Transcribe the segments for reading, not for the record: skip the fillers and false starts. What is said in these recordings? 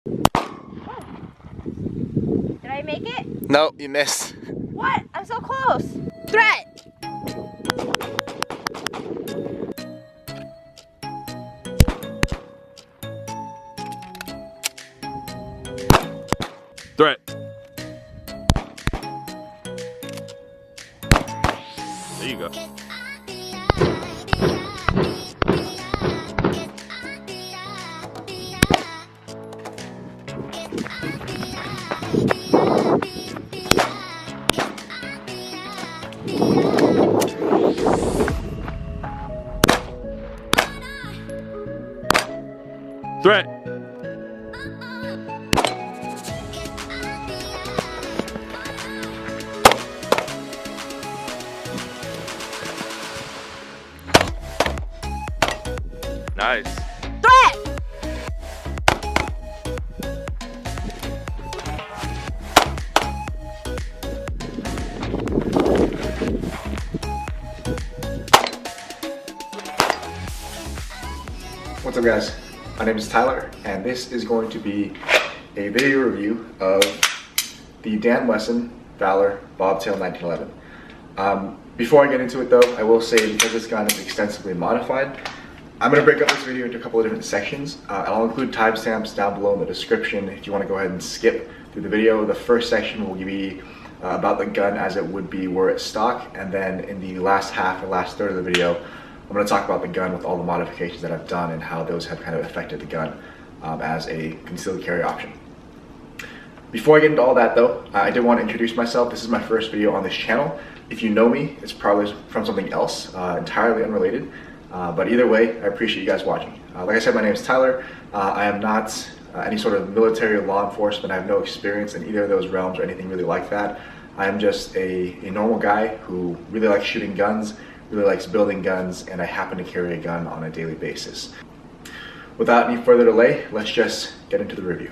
Did I make it? No, you missed. What? I'm so close. Threat! Threat. There you go. Threat. Nice. Threat! What's up guys, my name is Tyler and this is going to be a video review of the Dan Wesson Vbob Bobtail 1911. Before I get into it though, I will say because this gun is extensively modified, I'm going to break up this video into a couple of different sections. I'll include timestamps down below in the description if you want to go ahead and skip through the video. The first section will be about the gun as it would be were it stock, and then in the last half or last third of the video I'm going to talk about the gun with all the modifications that I've done and how those have kind of affected the gun as a concealed carry option. Before I get into all that though, I did want to introduce myself. This is my first video on this channel. If you know me, it's probably from something else, entirely unrelated. But either way, I appreciate you guys watching. Like I said, my name is Tyler. I am not any sort of military or law enforcement. I have no experience in either of those realms or anything really like that. I am just a normal guy who really likes shooting guns, really likes building guns, and I happen to carry a gun on a daily basis. Without any further delay, let's just get into the review.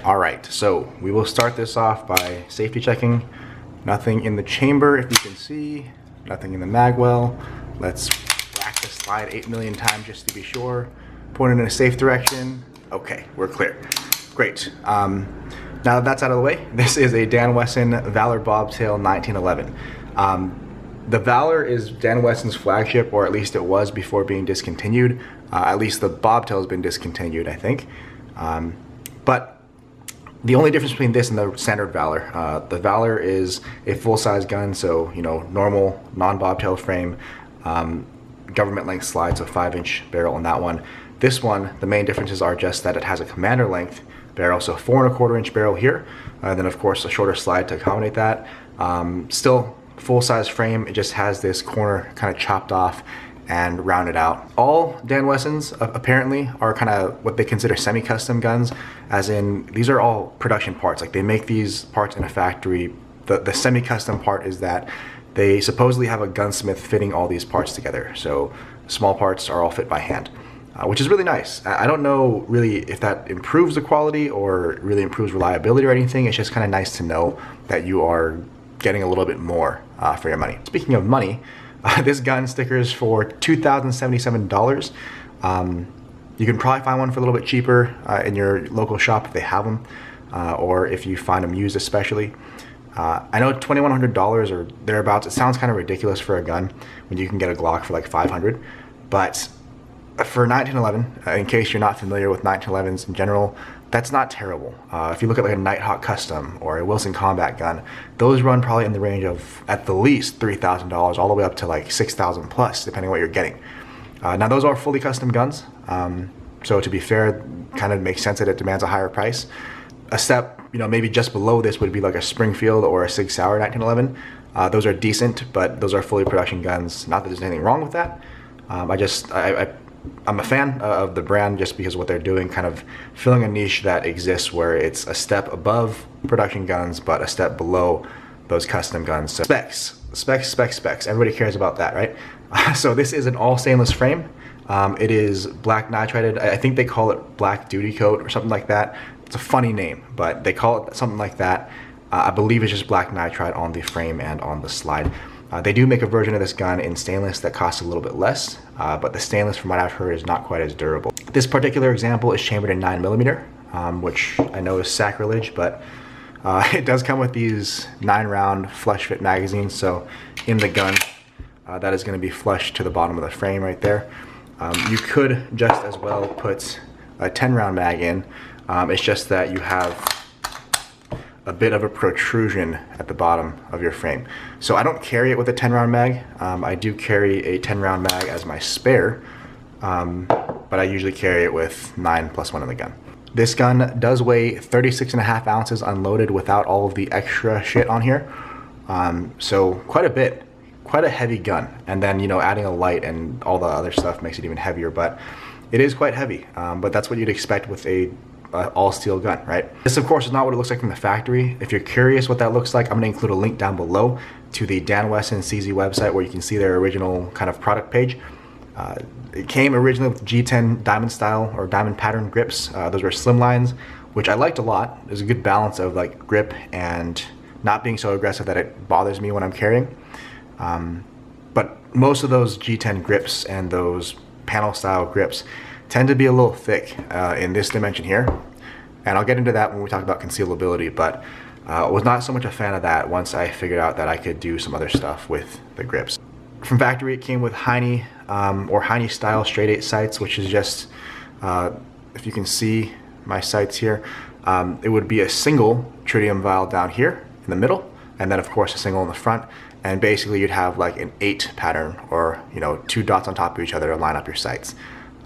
All right, so we will start this off by safety checking. Nothing in the chamber, if you can see. Nothing in the mag well. Let's rack the slide 8 million times just to be sure. Point it in a safe direction. Okay, we're clear. Great. Now that that's out of the way, this is a Dan Wesson Vbob Bobtail 1911. The Valor is Dan Wesson's flagship, or at least it was before being discontinued. At least the Bobtail has been discontinued, I think. But the only difference between this and the standard Valor, the Valor is a full-size gun, so normal non-bobtail frame, government length slide, so 5-inch barrel on that one. This one, the main differences are just that it has a commander length barrel, so 4 1/4-inch barrel here, and then of course a shorter slide to accommodate that. Still full-size frame, it just has this corner kind of chopped off and rounded out. All Dan Wessons apparently are kind of what they consider semi-custom guns, as in these are all production parts. Like they make these parts in a factory. The semi-custom part is that they supposedly have a gunsmith fitting all these parts together. So small parts are all fit by hand, which is really nice. I don't know really if that improves the quality or really improves reliability or anything. It's just kind of nice to know that you are getting a little bit more for your money. Speaking of money, this gun stickers for $2,077. You can probably find one for a little bit cheaper in your local shop if they have them, or if you find them used especially. I know $2,100 or thereabouts, it sounds kind of ridiculous for a gun when you can get a Glock for like $500, but for 1911, in case you're not familiar with 1911s in general, that's not terrible. If you look at like a Nighthawk Custom or a Wilson Combat gun, those run probably in the range of at the least $3,000 all the way up to like $6,000 plus, depending on what you're getting. Now those are fully custom guns, so to be fair, kind of makes sense that it demands a higher price. A step, maybe just below this would be like a Springfield or a Sig Sauer 1911. Those are decent, but those are fully production guns. Not that there's anything wrong with that. I'm a fan of the brand just because of what they're doing, kind of filling a niche that exists where it's a step above production guns, but a step below those custom guns. So specs. Everybody cares about that, right? So this is an all stainless frame. It is black nitrided. I think they call it black duty coat or something like that. It's a funny name, but they call it something like that. I believe it's just black nitride on the frame and on the slide. They do make a version of this gun in stainless that costs a little bit less, but the stainless, from what I've heard, is not quite as durable. This particular example is chambered in 9mm. which I know is sacrilege, but it does come with these 9-round flush fit magazines. So in the gun, that is going to be flush to the bottom of the frame right there. You could just as well put a 10-round mag in. It's just that you have a bit of a protrusion at the bottom of your frame. So I don't carry it with a 10-round mag. I do carry a 10-round mag as my spare, but I usually carry it with 9+1 in the gun. This gun does weigh 36.5 ounces unloaded without all of the extra shit on here. So quite a bit, quite a heavy gun. And then, you know, adding a light and all the other stuff makes it even heavier, but it is quite heavy. But that's what you'd expect with a all steel gun, right? This of course is not what it looks like from the factory. If you're curious what that looks like, I'm gonna include a link down below to the Dan Wesson CZ website where you can see their original kind of product page. It came originally with G10 diamond style or diamond pattern grips. Those were slim lines, which I liked a lot. There's a good balance of like grip and not being so aggressive that it bothers me when I'm carrying. But most of those G10 grips and those panel style grips tend to be a little thick in this dimension here. And I'll get into that when we talk about concealability, but was not so much a fan of that once I figured out that I could do some other stuff with the grips. From factory, it came with Heine or Heine style straight 8 sights, which is just, if you can see my sights here, it would be a single tritium vial down here in the middle, and then of course a single in the front. And basically you'd have like an 8 pattern, or, you know, 2 dots on top of each other to line up your sights.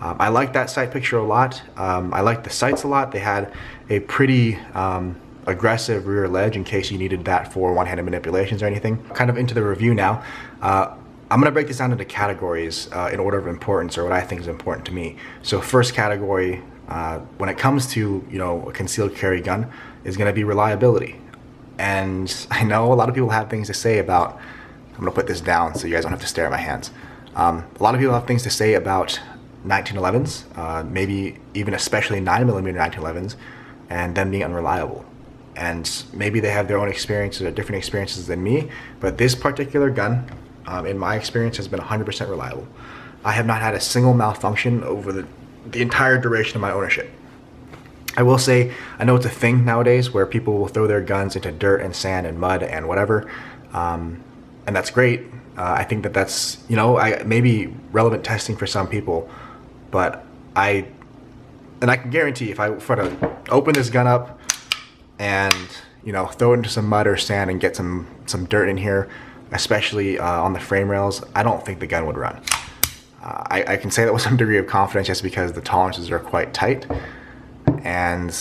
I like that sight picture a lot. I like the sights a lot. They had a pretty aggressive rear ledge in case you needed that for one-handed manipulations or anything. Kind of into the review now. I'm gonna break this down into categories in order of importance, or what I think is important to me. So first category, when it comes to, you know, a concealed carry gun, is gonna be reliability. And I know a lot of people have things to say about, I'm gonna put this down so you guys don't have to stare at my hands. A lot of people have things to say about 1911s, maybe even especially 9mm 1911s, and them being unreliable. And maybe they have their own experiences or different experiences than me, but this particular gun, in my experience, has been 100% reliable. I have not had a single malfunction over the entire duration of my ownership. I will say, I know it's a thing nowadays where people will throw their guns into dirt and sand and mud and whatever, and that's great. I think that that's, you know, maybe relevant testing for some people, but I can guarantee if I were to open this gun up and, you know, throw it into some mud or sand and get some dirt in here, especially on the frame rails, I don't think the gun would run. I can say that with some degree of confidence just because the tolerances are quite tight, and,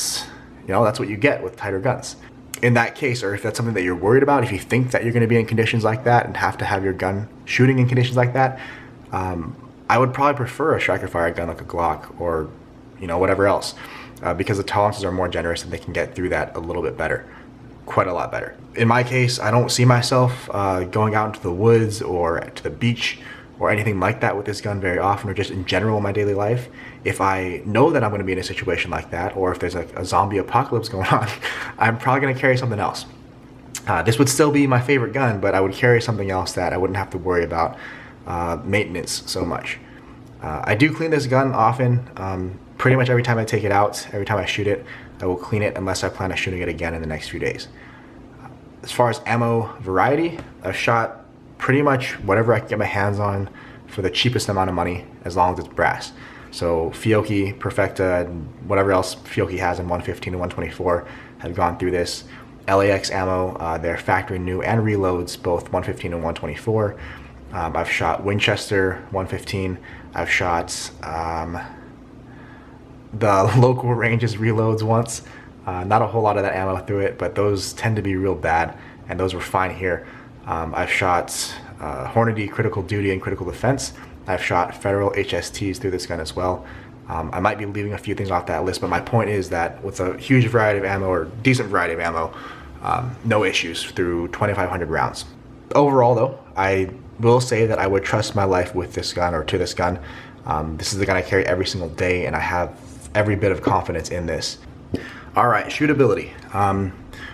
you know, that's what you get with tighter guns. In that case, or if that's something that you're worried about, if you think that you're going to be in conditions like that and have to have your gun shooting in conditions like that, I would probably prefer a striker fire gun like a Glock or, you know, whatever else, because the tolerances are more generous and they can get through that a little bit better, quite a lot better. In my case, I don't see myself going out into the woods or to the beach or anything like that with this gun very often, or just in general in my daily life. If I know that I'm going to be in a situation like that, or if there's like a zombie apocalypse going on, I'm probably going to carry something else. This would still be my favorite gun, but I would carry something else that I wouldn't have to worry about maintenance so much. I do clean this gun often. Pretty much every time I take it out, every time I shoot it, I will clean it unless I plan on shooting it again in the next few days. As far as ammo variety, I've shot pretty much whatever I can get my hands on for the cheapest amount of money, as long as it's brass. So Fiocchi, Perfecta, and whatever else Fiocchi has in 115 and 124 have gone through this. LAX ammo, their factory new and reloads, both 115 and 124. I've shot Winchester 115. I've shot the local ranges reloads once. Not a whole lot of that ammo through it, but those tend to be real bad, and those were fine here. I've shot Hornady Critical Duty and Critical Defense. I've shot Federal HSTs through this gun as well. I might be leaving a few things off that list, but my point is that with a huge variety of ammo, or decent variety of ammo, no issues through 2,500 rounds. Overall though, I will say that I would trust my life with this gun, or to this gun. This is the gun I carry every single day, and I have every bit of confidence in this. All right, shootability.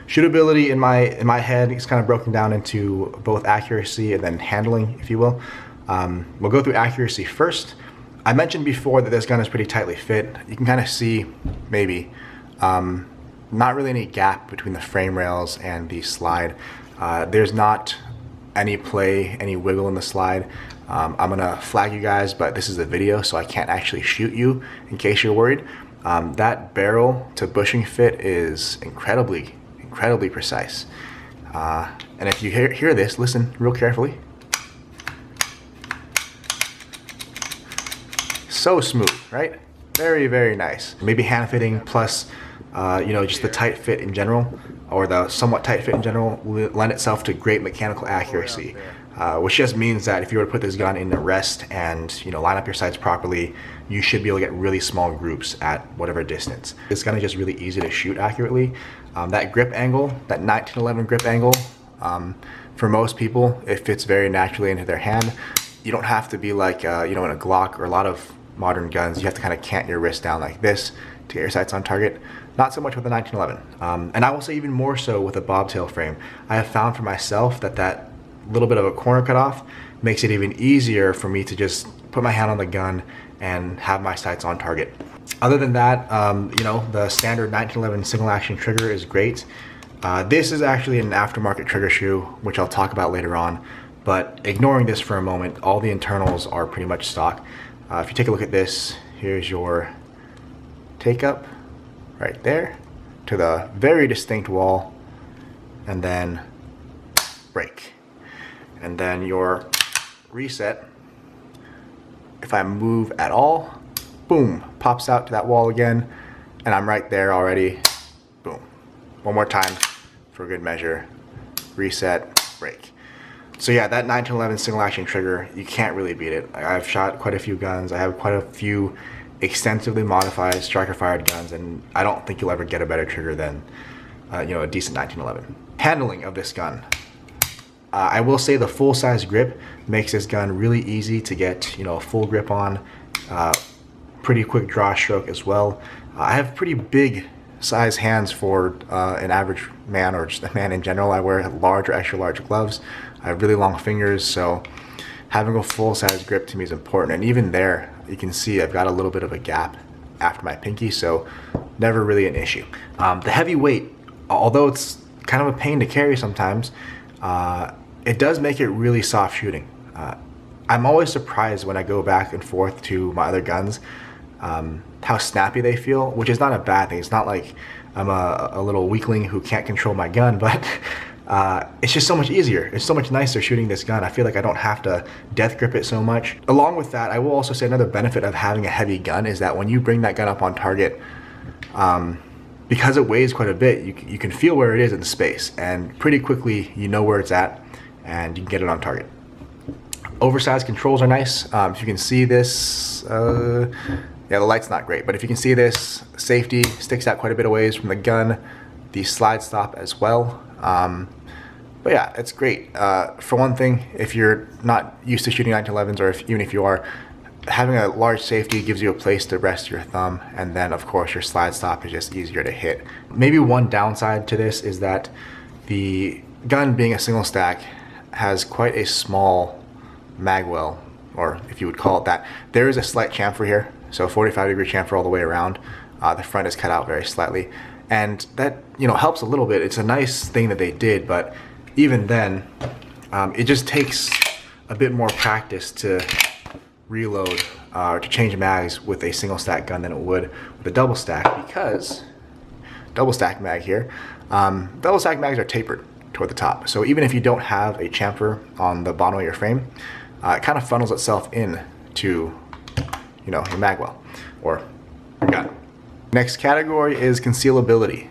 Shootability in my head is kind of broken down into both accuracy and then handling, if you will. We'll go through accuracy first. I mentioned before that this gun is pretty tightly fit. You can kind of see, maybe, Not really any gap between the frame rails and the slide. There's not any play, any wiggle in the slide. I'm gonna flag you guys, but this is a video, so I can't actually shoot you in case you're worried. That barrel to bushing fit is incredibly precise. And if you hear this, listen real carefully. So smooth, right? Very nice. Maybe hand fitting plus just the tight fit in general, or the somewhat tight fit in general, will lend itself to great mechanical accuracy, which just means that if you were to put this gun in a rest and line up your sights properly, you should be able to get really small groups at whatever distance. This gun is just really easy to shoot accurately. That grip angle, that 1911 grip angle, for most people, it fits very naturally into their hand. You don't have to be like in a Glock or a lot of modern guns. You have to kind of cant your wrist down like this to get your sights on target. Not so much with the 1911. And I will say even more so with a bobtail frame. I have found for myself that little bit of a corner cutoff makes it even easier for me to just put my hand on the gun and have my sights on target. Other than that, the standard 1911 single action trigger is great. This is actually an aftermarket trigger shoe, which I'll talk about later on. But ignoring this for a moment, all the internals are pretty much stock. If you take a look at this, here's your take up right there to the very distinct wall, and then break. And then your reset, if I move at all, boom, pops out to that wall again, and I'm right there already. Boom. One more time for good measure. Reset, break. So yeah, that 1911 single action trigger, you can't really beat it. I've shot quite a few guns. I have quite a few extensively modified striker fired guns, and I don't think you'll ever get a better trigger than a decent 1911. Handling of this gun. I will say the full size grip makes this gun really easy to get a full grip on. Pretty quick draw stroke as well. I have pretty big size hands for an average man, or just a man in general. I wear large or extra large gloves. I have really long fingers, so having a full size grip to me is important. And even there, you can see I've got a little bit of a gap after my pinky, so never really an issue. The heavy weight, although it's kind of a pain to carry sometimes, it does make it really soft shooting. I'm always surprised when I go back and forth to my other guns, how snappy they feel, which is not a bad thing. It's not like I'm a little weakling who can't control my gun, but it's just so much easier. It's so much nicer shooting this gun. I feel like I don't have to death grip it so much. Along with that, I will also say another benefit of having a heavy gun is that when you bring that gun up on target, because it weighs quite a bit, you can feel where it is in the space, and pretty quickly you know where it's at and you can get it on target. Oversized controls are nice. If you can see this, yeah, the light's not great, but if you can see this, safety sticks out quite a bit of ways from the gun. The slide stop as well. But yeah, it's great. For one thing, if you're not used to shooting 1911s, or even if you are, having a large safety gives you a place to rest your thumb, and then of course your slide stop is just easier to hit. Maybe one downside to this is that the gun, being a single stack, has quite a small mag well, or if you would call it that. There is a slight chamfer here, so 45-degree chamfer all the way around. The front is cut out very slightly, and that helps a little bit. It's a nice thing that they did, but even then, it just takes a bit more practice to reload or to change mags with a single stack gun than it would with a double stack, because double stack mag here, double stack mags are tapered toward the top. So even if you don't have a chamfer on the bottom of your frame, it kind of funnels itself in to your mag well or your gun. Next category is concealability.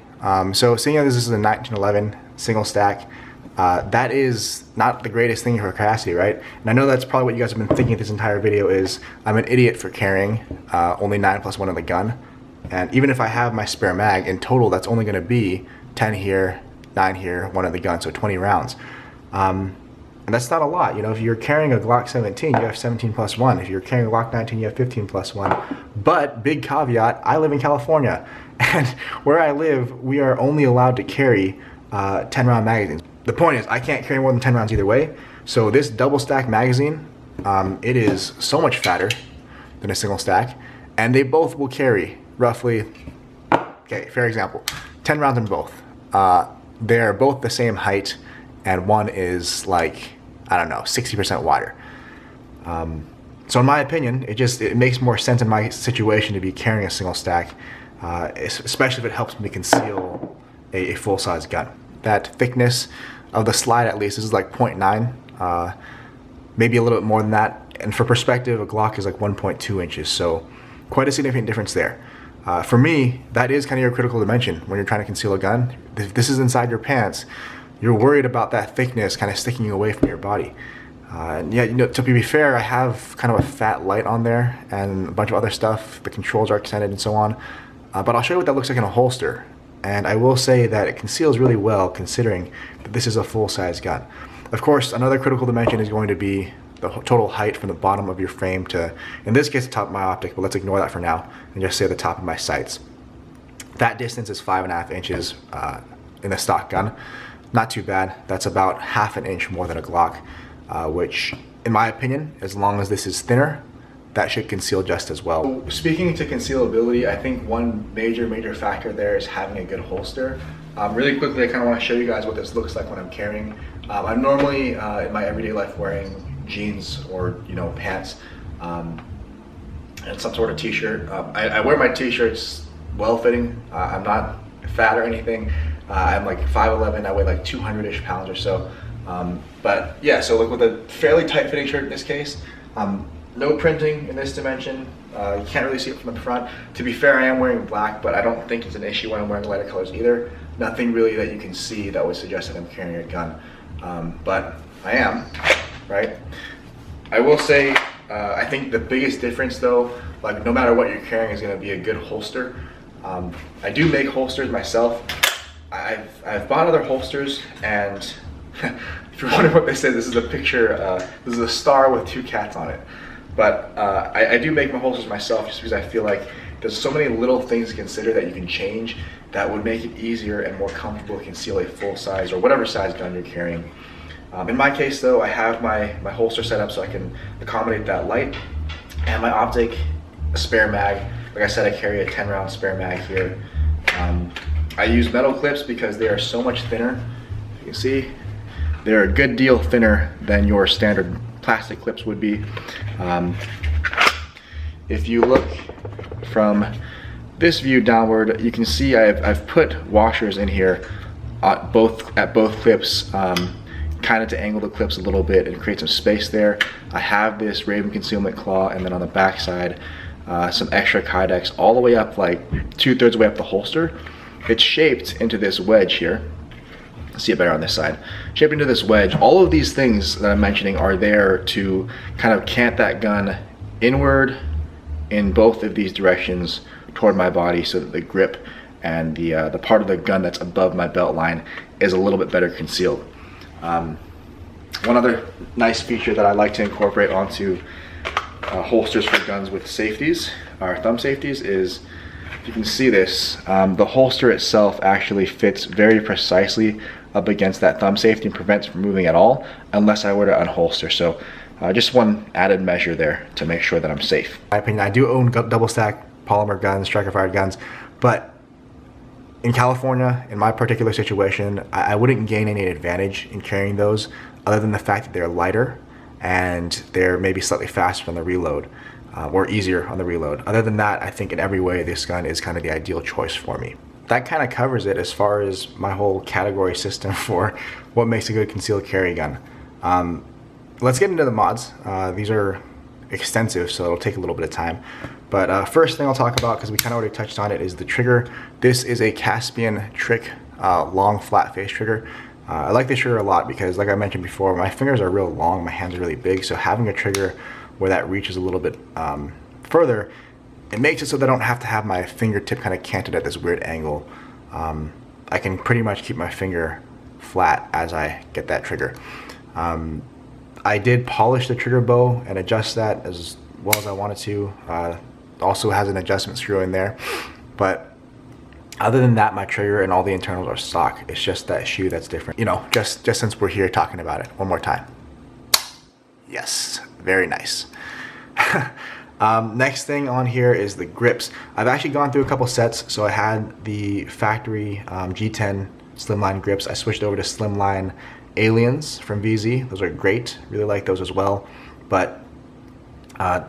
So seeing as this is a 1911 single stack, that is not the greatest thing for capacity, right? And I know that's probably what you guys have been thinking this entire video is, I'm an idiot for carrying only 9+1 in the gun. And even if I have my spare mag, in total that's only going to be 10 here, 9 here, 1 in the gun, so 20 rounds. And that's not a lot. If you're carrying a Glock 17, you have 17+1. If you're carrying a Glock 19, you have 15+1. But big caveat, I live in California, and where I live, we are only allowed to carry 10-round magazines. The point is, I can't carry more than 10 rounds either way. So this double stack magazine, it is so much fatter than a single stack, and they both will carry roughly, okay, fair example, 10 rounds in both. They're both the same height, and one is like, I don't know, 60% wider. So in my opinion, it makes more sense in my situation to be carrying a single stack, especially if it helps me conceal a full-size gun. That thickness of the slide, at least, this is like 0.9, maybe a little bit more than that. And for perspective, a Glock is like 1.2 inches, so quite a significant difference there. For me, that is kind of your critical dimension when you're trying to conceal a gun. If this is inside your pants, you're worried about that thickness kind of sticking away from your body. And yeah, to be fair, I have kind of a fat light on there and a bunch of other stuff. The controls are extended and so on. But I'll show you what that looks like in a holster. And I will say that it conceals really well considering that this is a full-size gun. Of course, another critical dimension is going to be the total height from the bottom of your frame to, in this case, the top of my optic, but let's ignore that for now and just say the top of my sights. That distance is 5.5 inches in a stock gun. Not too bad. That's about half an inch more than a Glock, which, in my opinion, as long as this is thinner, that should conceal just as well. Speaking to concealability, I think one major factor there is having a good holster. Really quickly, I kind of want to show you guys what this looks like when I'm carrying. I'm normally in my everyday life wearing jeans or pants and some sort of t-shirt. I wear my t-shirts well-fitting. I'm not fat or anything. I'm like 5'11", I weigh like 200-ish pounds or so. But yeah, so like with a fairly tight-fitting shirt in this case, no printing in this dimension. You can't really see it from the front. To be fair, I am wearing black, but I don't think it's an issue when I'm wearing lighter colors either. Nothing really that you can see that would suggest that I'm carrying a gun. But I am, right? I will say, I think the biggest difference though, like no matter what you're carrying, is gonna be a good holster. I do make holsters myself. I've bought other holsters, and if you're wondering what this is a picture, this is a star with 2 cats on it. But I do make my holsters myself just because I feel like there's so many little things to consider that you can change that would make it easier and more comfortable to conceal a full size or whatever size gun you're carrying. In my case though, I have my holster set up so I can accommodate that light and my optic, a spare mag. Like I said, I carry a 10-round spare mag here. I use metal clips because they are so much thinner. You can see they're a good deal thinner than your standard plastic clips would be. If you look from this view downward, you can see I've put washers in here at both clips, kind of to angle the clips a little bit and create some space there. I have this Raven concealment claw, and then on the back side, some extra Kydex all the way up, like 2/3 of the way up the holster. It's shaped into this wedge here. See it better on this side. Shaped into this wedge. All of these things that I'm mentioning are there to kind of cant that gun inward in both of these directions toward my body so that the grip and the part of the gun that's above my belt line is a little bit better concealed. One other nice feature that I like to incorporate onto holsters for guns with safeties, or thumb safeties, is, if you can see this, the holster itself actually fits very precisely up against that thumb safety and prevents from moving at all unless I were to unholster. So just one added measure there to make sure that I'm safe. In my opinion, I do own double stack polymer guns, striker fired guns, but in California, in my particular situation, I wouldn't gain any advantage in carrying those other than the fact that they're lighter and they're maybe slightly faster on the reload, or easier on the reload. Other than that, I think in every way this gun is kind of the ideal choice for me. That kind of covers it as far as my whole category system for what makes a good concealed carry gun. Let's get into the mods. These are extensive, so it'll take a little bit of time. But first thing I'll talk about, because we kind of already touched on it, is the trigger. This is a Caspian Trick long flat face trigger. I like this trigger a lot because, like I mentioned before, my fingers are real long, my hands are really big, so having a trigger where that reaches a little bit further, it makes it so that I don't have to have my fingertip kind of canted at this weird angle. I can pretty much keep my finger flat as I get that trigger. I did polish the trigger bow and adjust that as well as I wanted to. Also has an adjustment screw in there, but other than that, my trigger and all the internals are stock. It's just that shoe that's different. You know, just since we're here talking about it, one more time. Yes, very nice. Next thing on here is the grips. I've actually gone through a couple sets. So I had the factory G10 slimline grips. I switched over to slimline Aliens from VZ. Those are great. Really like those as well. But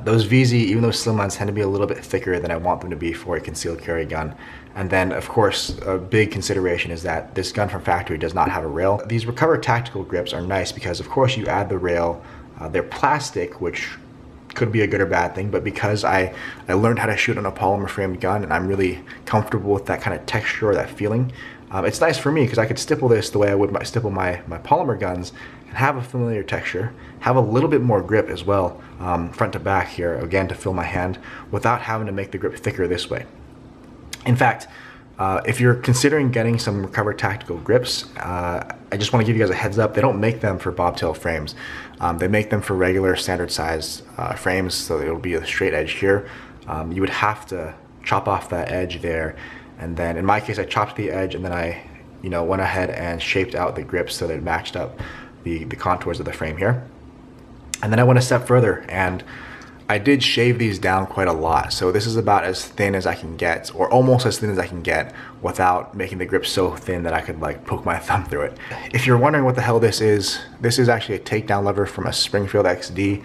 those VZ, even though slimlines tend to be a little bit thicker than I want them to be for a concealed carry gun. And then, of course, a big consideration is that this gun from factory does not have a rail. These Recover Tactical grips are nice because, of course, you add the rail. They're plastic, which could be a good or bad thing, but because I learned how to shoot on a polymer framed gun and I'm really comfortable with that kind of texture or that feeling, it's nice for me because I could stipple this the way I would stipple my polymer guns and have a familiar texture, have a little bit more grip as well, front to back here, again, to fill my hand without having to make the grip thicker this way. In fact, if you're considering getting some Recover Tactical grips, I just want to give you guys a heads up. They don't make them for bobtail frames. They make them for regular standard size frames, so it'll be a straight edge here. You would have to chop off that edge there, and then in my case I chopped the edge and then I went ahead and shaped out the grips so that it matched up the contours of the frame here. And then I went a step further and I did shave these down quite a lot. So this is about as thin as I can get, or almost as thin as I can get, without making the grip so thin that I could like poke my thumb through it. If you're wondering what the hell this is actually a takedown lever from a Springfield XD,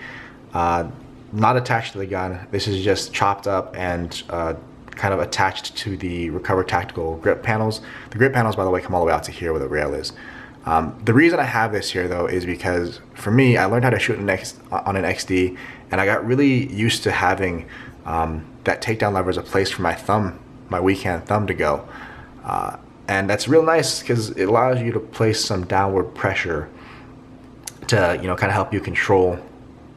not attached to the gun. This is just chopped up and kind of attached to the Recover Tactical grip panels. The grip panels, by the way, come all the way out to here where the rail is. The reason I have this here though is because for me, I learned how to shoot on an XD, and I got really used to having that takedown lever as a place for my thumb, my weak hand thumb to go. And that's real nice because it allows you to place some downward pressure to kind of help you control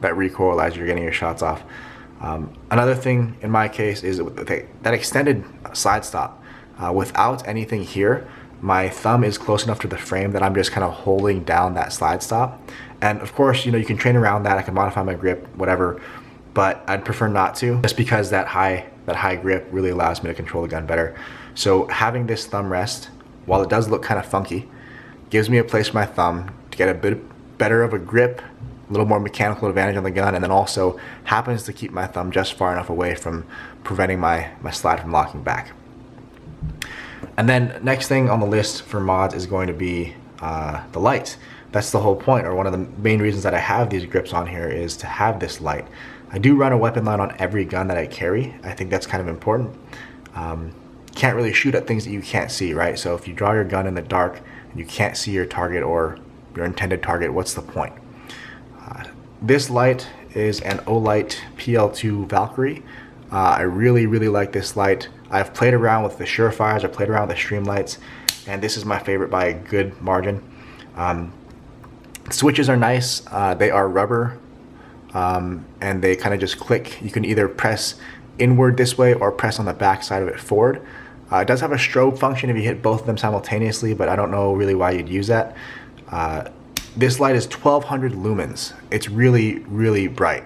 that recoil as you're getting your shots off. Another thing in my case is that extended slide stop. Without anything here, my thumb is close enough to the frame that I'm just kind of holding down that slide stop. And of course, you can train around that. I can modify my grip, whatever, but I'd prefer not to, just because that high grip really allows me to control the gun better. So having this thumb rest, while it does look kind of funky, gives me a place for my thumb to get a bit better of a grip, a little more mechanical advantage on the gun, and then also happens to keep my thumb just far enough away from preventing my slide from locking back. And then next thing on the list for mods is going to be the light. That's the whole point, or one of the main reasons that I have these grips on here is to have this light. I do run a weapon light on every gun that I carry. I think that's kind of important. Can't really shoot at things that you can't see, right? So if you draw your gun in the dark and you can't see your target or your intended target, what's the point? This light is an Olight PL2 Valkyrie. I really like this light. I've played around with the Surefires, I've played around with the Streamlights, and this is my favorite by a good margin. Switches are nice. They are rubber, and they kind of just click. You can either press inward this way or press on the back side of it forward. It does have a strobe function if you hit both of them simultaneously, but I don't know really why you'd use that. This light is 1200 lumens. It's really bright.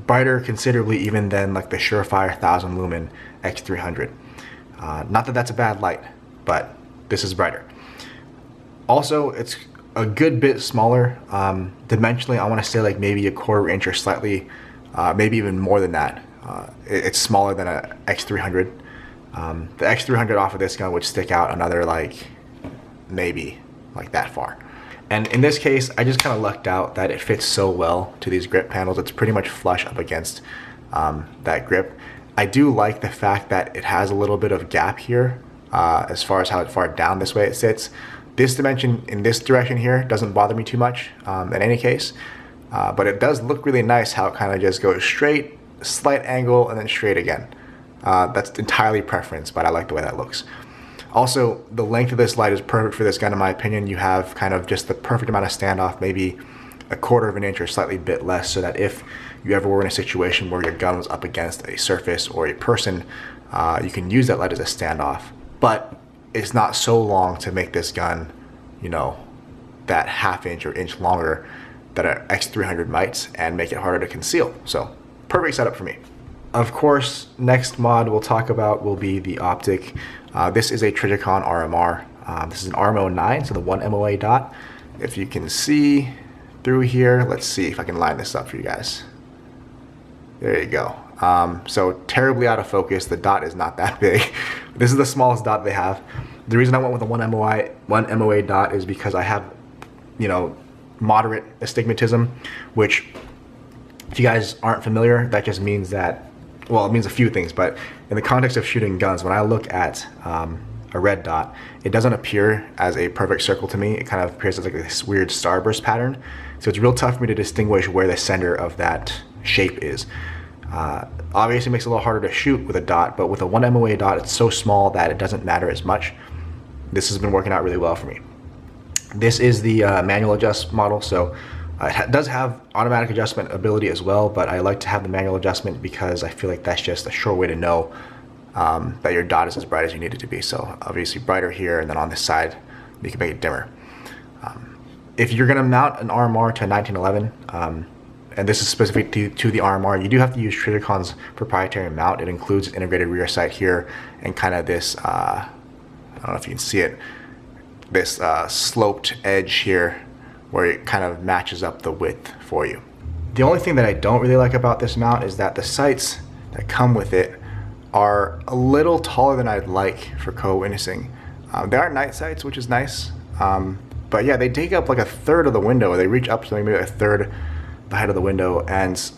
Brighter considerably even than like the Surefire 1000 lumen X300. Not that that's a bad light, but this is brighter. Also, it's a good bit smaller. Dimensionally, I want to say like maybe a 1/4 inch or slightly, maybe even more than that. It's smaller than a X300. The X300 off of this gun would stick out another like maybe like that far. And in this case, I just kind of lucked out that it fits so well to these grip panels. It's pretty much flush up against that grip. I do like the fact that it has a little bit of gap here as far as how far down this way it sits. This dimension in this direction here doesn't bother me too much in any case, but it does look really nice how it kind of just goes straight, slight angle, and then straight again. That's entirely preference, but I like the way that looks. Also, the length of this light is perfect for this gun in my opinion. You have kind of just the perfect amount of standoff, maybe a 1/4 inch or slightly bit less, so that if you ever were in a situation where your gun was up against a surface or a person, you can use that light as a standoff. But it's not so long to make this gun, that 1/2 inch or inch longer that an X300 might, and make it harder to conceal. So, perfect setup for me. Of course, next mod we'll talk about will be the optic. This is a Trijicon RMR. This is an RMO9, so the 1 MOA dot. If you can see through here, let's see if I can line this up for you guys. There you go. So terribly out of focus. The dot is not that big. This is the smallest dot they have. The reason I went with a 1 MOA dot is because I have, you know, moderate astigmatism, which if you guys aren't familiar, that just means that, well, it means a few things, but in the context of shooting guns, when I look at a red dot, it doesn't appear as a perfect circle to me. It kind of appears as like this weird starburst pattern. So it's real tough for me to distinguish where the center of that shape is. Obviously it makes it a little harder to shoot with a dot, but with a 1 MOA dot, it's so small that it doesn't matter as much. This has been working out really well for me. This is the manual adjust model, so it does have automatic adjustment ability as well, but I like to have the manual adjustment because I feel like that's just a sure way to know that your dot is as bright as you need it to be. So obviously brighter here, and then on this side you can make it dimmer. If you're going to mount an RMR to a 1911, and this is specific to the RMR, you do have to use Triggercon's proprietary mount. It includes integrated rear sight here and kind of this, I don't know if you can see it, this sloped edge here where it kind of matches up the width for you. The only thing that I don't really like about this mount is that the sights that come with it are a little taller than I'd like for co-witnessing. They are night sights, which is nice, but yeah, they take up like a third of the window. They reach up to maybe a third the height of the window, and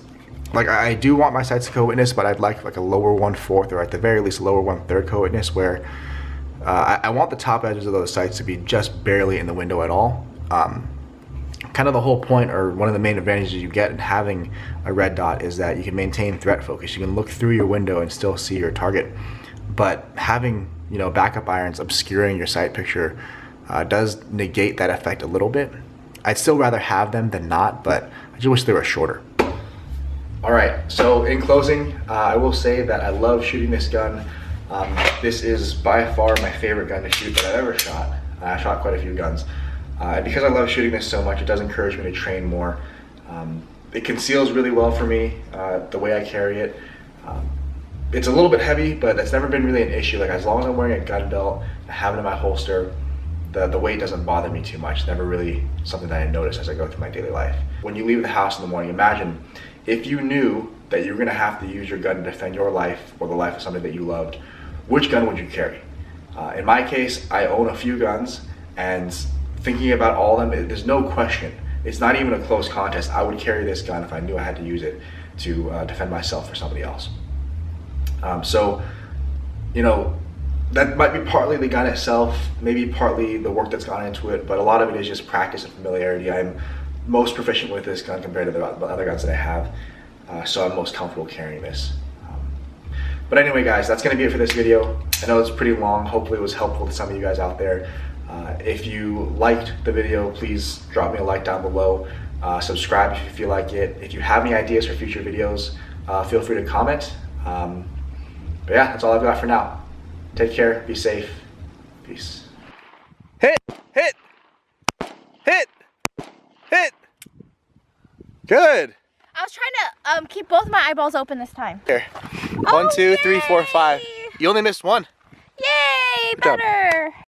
like I do want my sights to co-witness, but I'd like a lower 1/4 or at the very least lower 1/3 co-witness, where I want the top edges of those sights to be just barely in the window at all. Kind of the whole point, or one of the main advantages you get in having a red dot, is that you can maintain threat focus. You can look through your window and still see your target, but having, you know, backup irons obscuring your sight picture does negate that effect a little bit. I'd still rather have them than not, but I just wish they were shorter. All right, so in closing, I will say that I love shooting this gun. This is by far my favorite gun to shoot that I've ever shot. I shot quite a few guns. And because I love shooting this so much, it does encourage me to train more. It conceals really well for me, the way I carry it. It's a little bit heavy, but that's never been really an issue. Like, as long as I'm wearing a gun belt, I have it in my holster, the weight doesn't bother me too much. It's never really something that I notice as I go through my daily life. When you leave the house in the morning, imagine if you knew that you were gonna have to use your gun to defend your life or the life of somebody that you loved, which gun would you carry? In my case, I own a few guns, and thinking about all of them, there's no question. It's not even a close contest. I would carry this gun if I knew I had to use it to defend myself or somebody else. So, you know, that might be partly the gun itself, maybe partly the work that's gone into it, but a lot of it is just practice and familiarity. I'm most proficient with this gun compared to the other guns that I have, so I'm most comfortable carrying this. But anyway, guys, that's going to be it for this video. I know it's pretty long. Hopefully it was helpful to some of you guys out there. If you liked the video, please drop me a like down below. Subscribe if you feel like it. If you have any ideas for future videos, feel free to comment. But yeah, that's all I've got for now. Take care, be safe, peace. Hit, hit, hit, hit. Good. I was trying to keep both my eyeballs open this time. Here, 1, 2, 3, 4, 5. You only missed one. Yay, Good job. better.